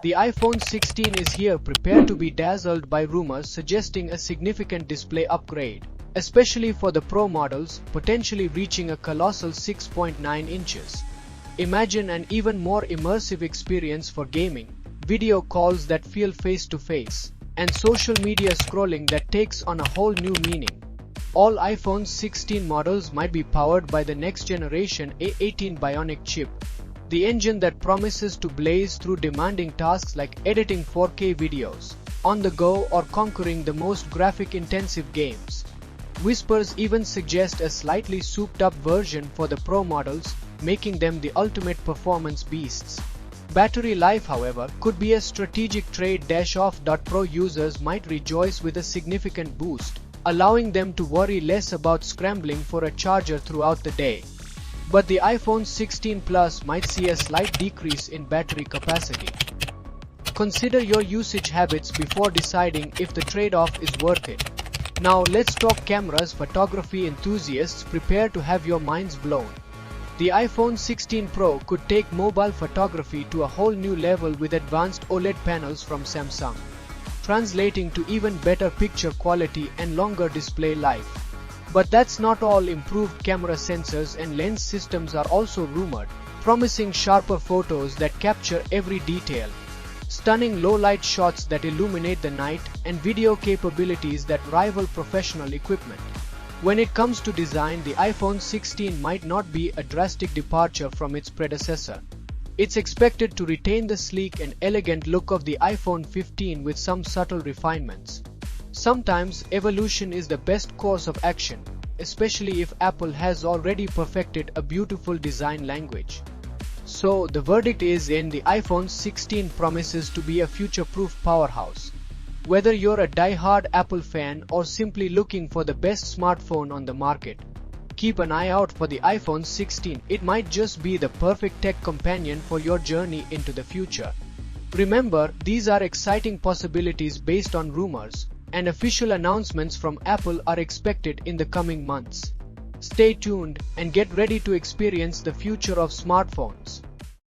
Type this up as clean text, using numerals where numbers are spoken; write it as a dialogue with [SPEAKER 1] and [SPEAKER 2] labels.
[SPEAKER 1] The iPhone 16 is here, prepared to be dazzled by rumors suggesting a significant display upgrade, especially for the Pro models, potentially reaching a colossal 6.9 inches. Imagine an even more immersive experience for gaming, video calls that feel face-to-face, and social media scrolling that takes on a whole new meaning. All iPhone 16 models might be powered by the next-generation A18 Bionic chip, the engine that promises to blaze through demanding tasks like editing 4K videos on the go or conquering the most graphic-intensive games. Whispers even suggest a slightly souped-up version for the Pro models, making them the ultimate performance beasts. Battery life, however, could be a strategic trade-off. Pro users might rejoice with a significant boost, allowing them to worry less about scrambling for a charger throughout the day. But the iPhone 16 Plus might see a slight decrease in battery capacity. Consider your usage habits before deciding if the trade-off is worth it. Now let's talk cameras. Photography enthusiasts, prepare to have your minds blown. The iPhone 16 Pro could take mobile photography to a whole new level with advanced OLED panels from Samsung, translating to even better picture quality and longer display life. But that's not all. Improved camera sensors and lens systems are also rumored, promising sharper photos that capture every detail, stunning low-light shots that illuminate the night, and video capabilities that rival professional equipment. When it comes to design, the iPhone 16 might not be a drastic departure from its predecessor. It's expected to retain the sleek and elegant look of the iPhone 15 with some subtle refinements. Sometimes evolution is the best course of action, especially if Apple has already perfected a beautiful design language. So the verdict is in: the iPhone 16 promises to be a future-proof powerhouse. Whether you're a die-hard Apple fan or simply looking for the best smartphone on the market, keep an eye out for the iPhone 16. It might just be the perfect tech companion for your journey into the future. Remember, these are exciting possibilities based on rumors, and official announcements from Apple are expected in the coming months. Stay tuned and get ready to experience the future of smartphones.